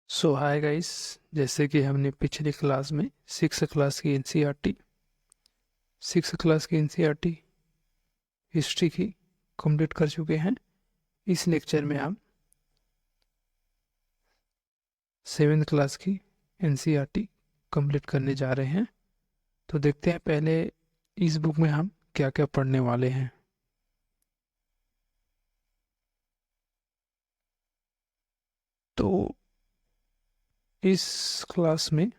सो hi guys. जैसे कि हमने पिछली क्लास में सिक्स क्लास की एनसीईआरटी हिस्ट्री की कंप्लीट कर चुके हैं। इस लेक्चर में हम सेवेंथ क्लास की एनसीईआरटी कंप्लीट करने जा रहे हैं। तो देखते हैं पहले इस बुक में हम क्या क्या पढ़ने वाले हैं। तो इस क्लास में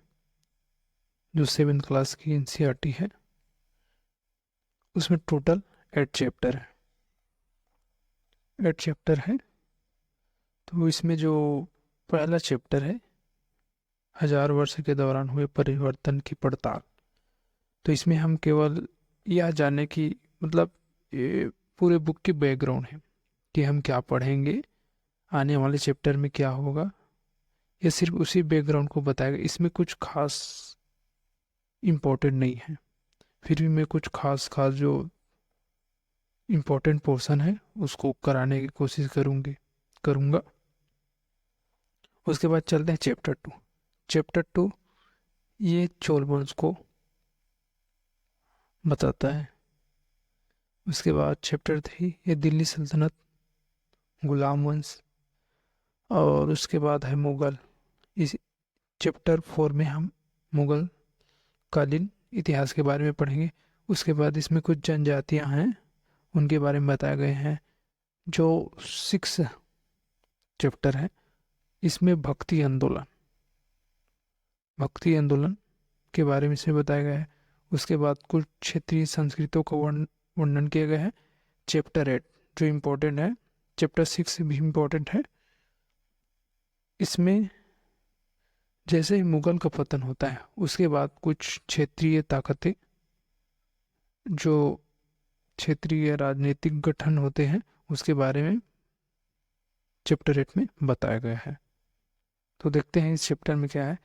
जो सेवेंथ क्लास की एनसीईआरटी है उसमें टोटल 8 चैप्टर है। तो इसमें जो पहला चैप्टर है, 1000 वर्ष के दौरान हुए परिवर्तन की पड़ताल। तो इसमें हम केवल यह जानने की मतलब ये पूरे बुक की बैकग्राउंड है कि हम क्या पढ़ेंगे, आने वाले चैप्टर में क्या होगा। ये सिर्फ उसी बैकग्राउंड को बताएगा, इसमें कुछ खास इम्पोर्टेंट नहीं है। फिर भी मैं कुछ खास खास जो इम्पोर्टेंट पोर्शन है उसको कराने की कोशिश करूँगा। उसके बाद चलते हैं चैप्टर 2। ये चोल वंश को बताता है। उसके बाद चैप्टर 3 ये दिल्ली सल्तनत, गुलाम वंश। और उसके बाद है मुगल। इस चैप्टर 4 में हम मुगल कालीन इतिहास के बारे में पढ़ेंगे। उसके बाद इसमें कुछ जनजातियां हैं, उनके बारे में बताए गए हैं। जो 6 चैप्टर है, इसमें भक्ति आंदोलन के बारे में इसमें बताया गया है। उसके बाद कुछ क्षेत्रीय संस्कृतियों का वर्णन किया गया है। चैप्टर 8 जो इम्पोर्टेंट है, चैप्टर 6 भी इम्पोर्टेंट है। इसमें जैसे ही मुगल का पतन होता है उसके बाद कुछ क्षेत्रीय ताकतें, जो क्षेत्रीय राजनीतिक गठन होते हैं, उसके बारे में चैप्टर 8 में बताया गया है। तो देखते हैं इस चैप्टर में क्या है।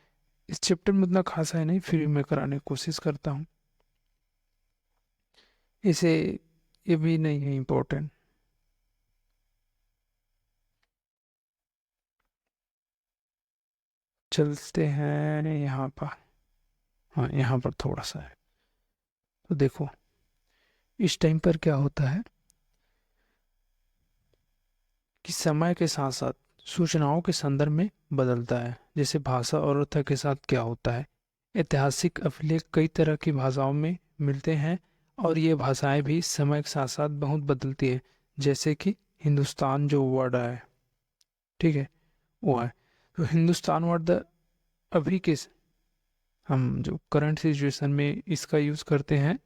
इस चैप्टर में उतना खास है नहीं, फिर भी मैं कराने की कोशिश करता हूँ इसे। ये भी नहीं है इम्पोर्टेंट। चलते हैं यहाँ पर। हाँ, यहाँ पर थोड़ा सा है। तो देखो इस टाइम पर क्या होता है कि समय के साथ साथ सूचनाओं के संदर्भ में बदलता है। जैसे भाषा और अर्थ के साथ क्या होता है, ऐतिहासिक अभिलेख कई तरह की भाषाओं में मिलते हैं और ये भाषाएं भी समय के साथ साथ बहुत बदलती है। जैसे कि हिंदुस्तान जो वर्ड है, ठीक है, वो है। तो हिंदुस्तान वर्ड अभी के हम जो करंट सिचुएशन में इसका यूज़ करते हैं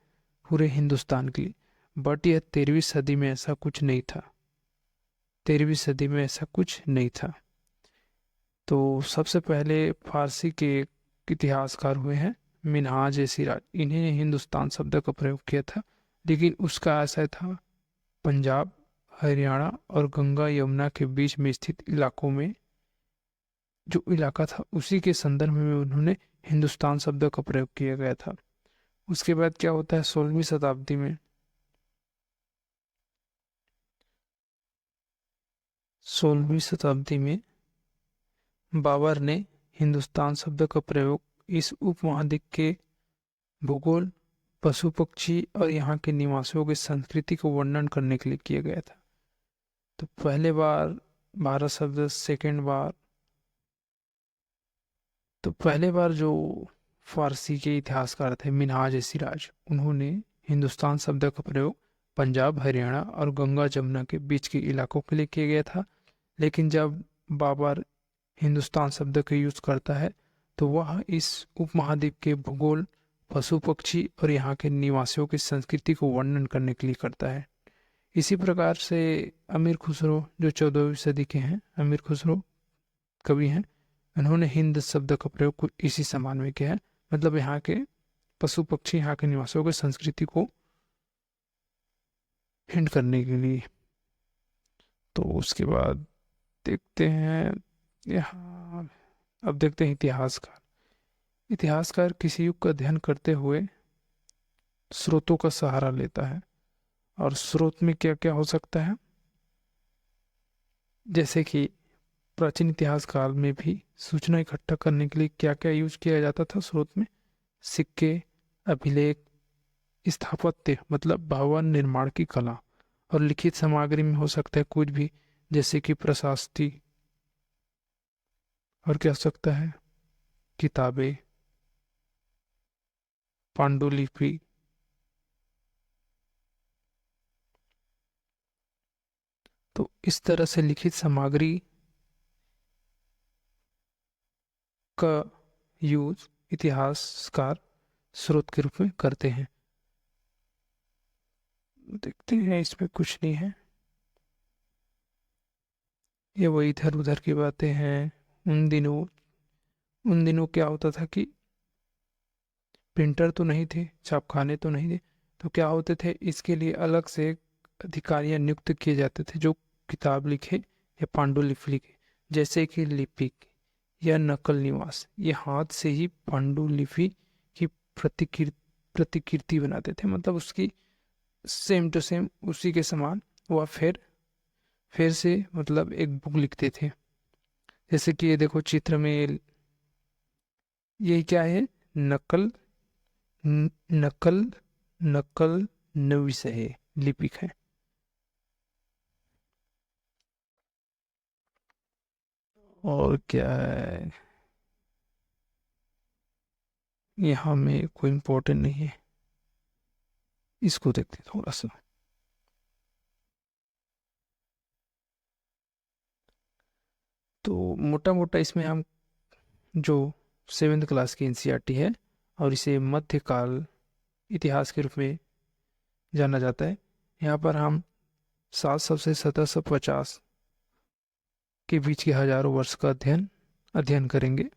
पूरे हिंदुस्तान के लिए। बट यह 13वीं सदी में ऐसा कुछ नहीं था। 13वीं सदी में ऐसा कुछ नहीं था। तो सबसे पहले फारसी के एक इतिहासकार हुए हैं मिनहाज ए सिराज, इन्हीं ने हिंदुस्तान शब्द का प्रयोग किया था। लेकिन उसका आशय था पंजाब, हरियाणा और गंगा यमुना के बीच में स्थित इलाकों में, जो इलाका था उसी के संदर्भ में उन्होंने हिंदुस्तान शब्द का प्रयोग किया गया था। उसके बाद क्या होता है, 16वीं शताब्दी में बाबर ने हिंदुस्तान शब्द का प्रयोग इस उपमहाद्वीप के भूगोल, पशु पक्षी और यहाँ के निवासियों की संस्कृति को वर्णन करने के लिए किया गया था। तो पहले बार 12 शब्द, सेकेंड बार, तो पहले बार जो फारसी के इतिहासकार थे मिनहाज ए सिराज, उन्होंने हिंदुस्तान शब्द का प्रयोग पंजाब, हरियाणा और गंगा जमुना के बीच के इलाकों के लिए किया गया था। लेकिन जब बाबर हिंदुस्तान शब्द का यूज करता है तो वह इस उपमहाद्वीप के भूगोल, पशु पक्षी और यहाँ के निवासियों की संस्कृति को वर्णन करने के लिए करता है। इसी प्रकार से अमीर खुसरो जो 14वीं सदी के हैं, अमीर खुसरो कवि हैं, उन्होंने हिंद शब्द का प्रयोग इसी समान में किया है। मतलब यहाँ के पशु पक्षी, यहाँ के निवासियों की संस्कृति को हिंट करने के लिए। तो उसके बाद देखते हैं यहाँ, अब देखते हैं इतिहासकार। इतिहासकार किसी युग का अध्ययन करते हुए स्रोतों का सहारा लेता है। और स्रोत में क्या क्या हो सकता है, जैसे कि प्राचीन इतिहास काल में भी सूचना इकट्ठा करने के लिए क्या क्या यूज किया जाता था स्रोत में? सिक्के, अभिलेख, स्थापत्य मतलब भवन निर्माण की कला, और लिखित सामग्री में हो सकता है कुछ भी, जैसे कि प्रशास्ति, और क्या हो सकता है, किताबें, पांडुलिपि। तो इस तरह से लिखित सामग्री का यूज इतिहासकार स्रोत के रूप में करते हैं। देखते हैं, इसमें कुछ नहीं है, ये वही इधर उधर की बातें हैं। उन दिनों क्या होता था कि प्रिंटर तो नहीं थे, छापखाने तो नहीं थे, तो क्या होते थे, इसके लिए अलग से अधिकारियां नियुक्त किए जाते थे जो किताब लिखे या पांडुलिपि लिखे, जैसे कि लिपिक या नकल निवास, ये हाथ से ही पांडुलिपि की प्रतिकृति बनाते थे, मतलब उसकी सेम टू सेम उसी के समान, वह फिर से मतलब एक बुक लिखते थे। जैसे कि ये देखो चित्र में ये क्या है, नकल नकल नकल नविस है, लिपिक है। और क्या है, यहाँ में कोई इम्पोर्टेंट नहीं है, इसको देखते हैं थोड़ा सा। तो मोटा मोटा इसमें हम जो 7th क्लास की एनसीईआरटी है, और इसे मध्यकाल इतिहास के रूप में जाना जाता है, यहाँ पर हम 700 से 1750 के बीच के हजारों वर्ष का अध्ययन अध्ययन करेंगे।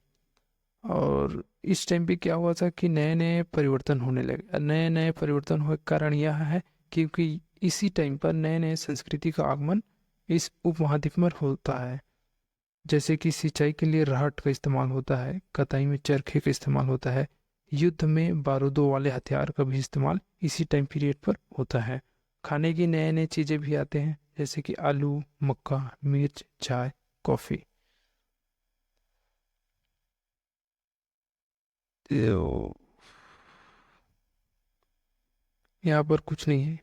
और इस टाइम पे क्या हुआ था कि नए नए परिवर्तन होने लगे। नए नए परिवर्तन होने का कारण यह है क्योंकि इसी टाइम पर नए नए संस्कृति का आगमन इस उपमहाद्वीप में होता है। जैसे कि सिंचाई के लिए राहट का इस्तेमाल होता है, कताई में चरखे का इस्तेमाल होता है, युद्ध में बारूदों वाले हथियार का भी इस्तेमाल इसी टाइम पीरियड पर होता है। खाने की नए नए चीज़ें भी आते हैं, जैसे कि आलू, मक्का, मिर्च, चाय, कॉफ़ी। तो यहाँ पर कुछ नहीं है।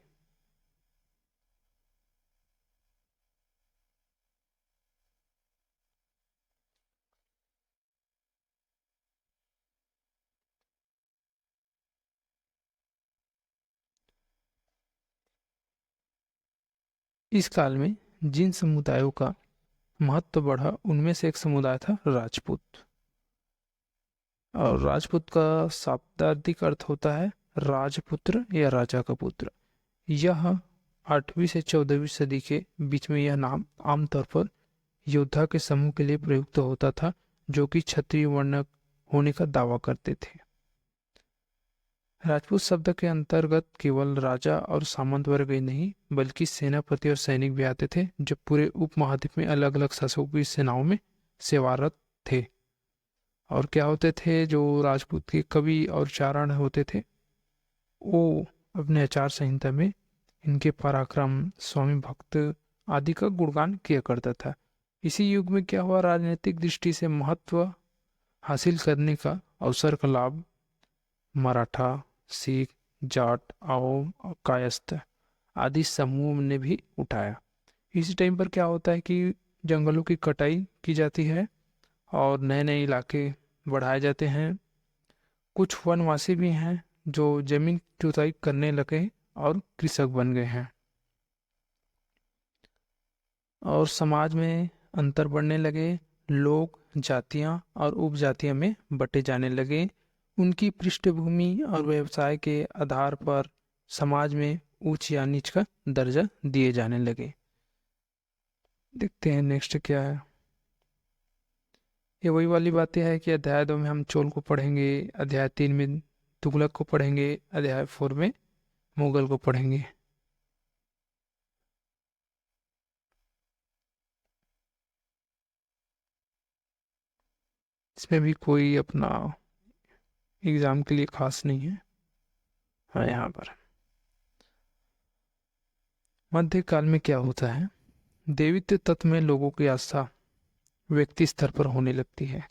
इस काल में जिन समुदायों का महत्व बढ़ा उनमें से एक समुदाय था राजपूत। और राजपूत का शाब्दिक अर्थ होता है राजपुत्र या राजा का पुत्र। यह 8वीं से 14वीं सदी के बीच में यह नाम आमतौर पर योद्धा के समूह के लिए प्रयुक्त होता था जो कि क्षत्रिय वर्ण होने का दावा करते थे। राजपूत शब्द के अंतर्गत केवल राजा और सामंत वर्ग ही नहीं बल्कि सेनापति और सैनिक भी आते थे जो पूरे उपमहाद्वीप में अलग अलग शासकों की सेनाओं में सेवारत थे। और क्या होते थे, जो राजपूत के कवि और चारण होते थे, वो अपने आचार संहिता में इनके पराक्रम, स्वामी भक्त आदि का गुणगान किया करता था। इसी युग में क्या हुआ, राजनीतिक दृष्टि से महत्व हासिल करने का अवसर का लाभ मराठा, सिख, जाट, आओम और कायस्थ आदि समूह ने भी उठाया। इसी टाइम पर क्या होता है कि जंगलों की कटाई की जाती है और नए नए इलाके बढ़ाए जाते हैं। कुछ वनवासी भी हैं जो जमीन जुताई करने लगे और कृषक बन गए हैं। और समाज में अंतर बढ़ने लगे, लोग जातियां और उपजातियां में बंटे जाने लगे। उनकी पृष्ठभूमि और व्यवसाय के आधार पर समाज में ऊंच या नीच का दर्जा दिए जाने लगे। देखते हैं नेक्स्ट क्या है। ये वही वाली बातें है कि अध्याय 2 में हम चोल को पढ़ेंगे, अध्याय 3 में तुगलक को पढ़ेंगे, अध्याय 4 में मुगल को पढ़ेंगे। इसमें भी कोई अपना एग्जाम के लिए खास नहीं है। हाँ, यहाँ पर मध्यकाल में क्या होता है, देवीत्व तत्व में लोगों की आस्था व्यक्ति स्तर पर होने लगती है।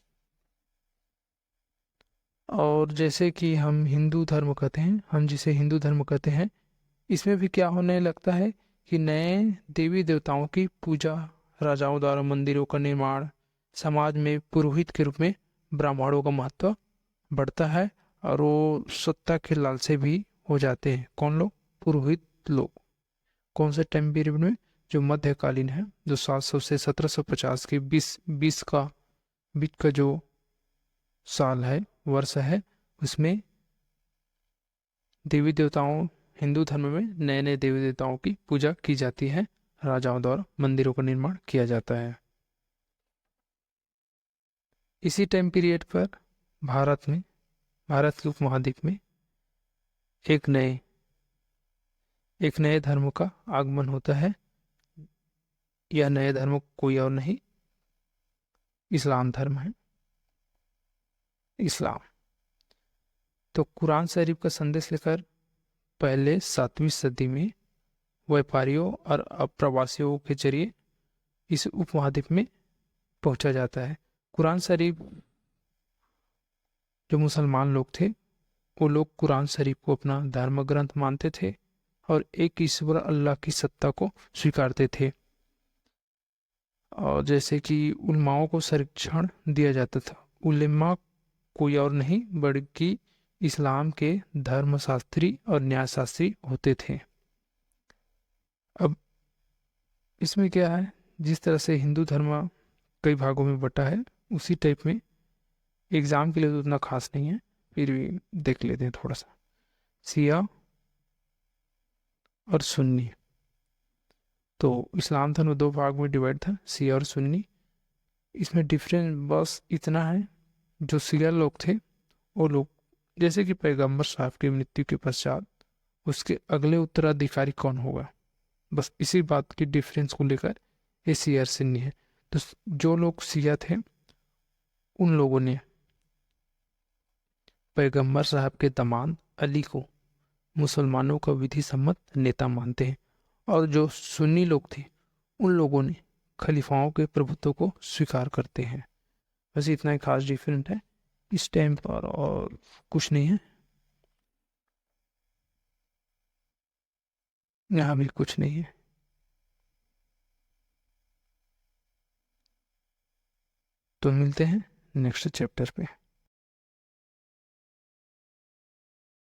और जैसे कि हम हिंदू धर्म कहते हैं, हम जिसे हिंदू धर्म कहते हैं, इसमें भी क्या होने लगता है कि नए देवी देवताओं की पूजा, राजाओं द्वारा मंदिरों का निर्माण, समाज में पुरोहित के रूप में ब्राह्मणों का महत्व बढ़ता है। और वो सत्ता के लालसे भी हो जाते हैं। कौन लोग? पुरोहित लोग। कौन से टाइम पीरियड में? जो मध्यकालीन है, जो 700 से 1750 के बीच का जो साल है, वर्ष है, उसमें देवी देवताओं, हिंदू धर्म में नए नए देवी देवताओं की पूजा की जाती है, राजाओं द्वारा मंदिरों का निर्माण किया जाता है। इसी टाइम पीरियड पर भारत में, भारत के उपमहाद्वीप में एक नए धर्म का आगमन होता है। यह नए धर्म कोई और नहीं, इस्लाम धर्म है। इस्लाम तो कुरान शरीफ का संदेश लेकर पहले 7वीं सदी में व्यापारियों और प्रवासियों के जरिए इस उपमहाद्वीप में पहुंचा जाता है। कुरान शरीफ, जो मुसलमान लोग थे, वो लोग कुरान शरीफ को अपना धर्म ग्रंथ मानते थे और एक ईश्वर अल्लाह की सत्ता को स्वीकारते थे। और जैसे कि उलमाओं को संरक्षण दिया जाता था। उलेमा कोई और नहीं बल्कि इस्लाम के धर्मशास्त्री और न्यायशास्त्री होते थे। अब इसमें क्या है, जिस तरह से हिंदू धर्म कई भागों में बटा है, उसी टाइप में एग्जाम के लिए तो उतना खास नहीं है, फिर भी देख लेते हैं थोड़ा सा। शिया और सुन्नी। तो इस्लाम धर्म 2 भाग में डिवाइड था, शिया और सुन्नी। इसमें डिफरेंस बस इतना है, जो शिया लोग थे वो लोग, जैसे कि पैगंबर साहब की मृत्यु के पश्चात उसके अगले उत्तराधिकारी कौन होगा, बस इसी बात की डिफरेंस को लेकर ये शिया और सुन्नी है। तो जो लोग शिया थे, उन लोगों ने पैगंबर साहब के दामाद अली को मुसलमानों का विधि सम्मत नेता मानते हैं। और जो सुन्नी लोग थे, उन लोगों ने खलीफाओं के प्रभुत्व को स्वीकार करते हैं। बस इतना ही खास डिफरेंट है इस टाइम पर, और कुछ नहीं है। यहाँ भी कुछ नहीं है। तो मिलते हैं नेक्स्ट चैप्टर पे।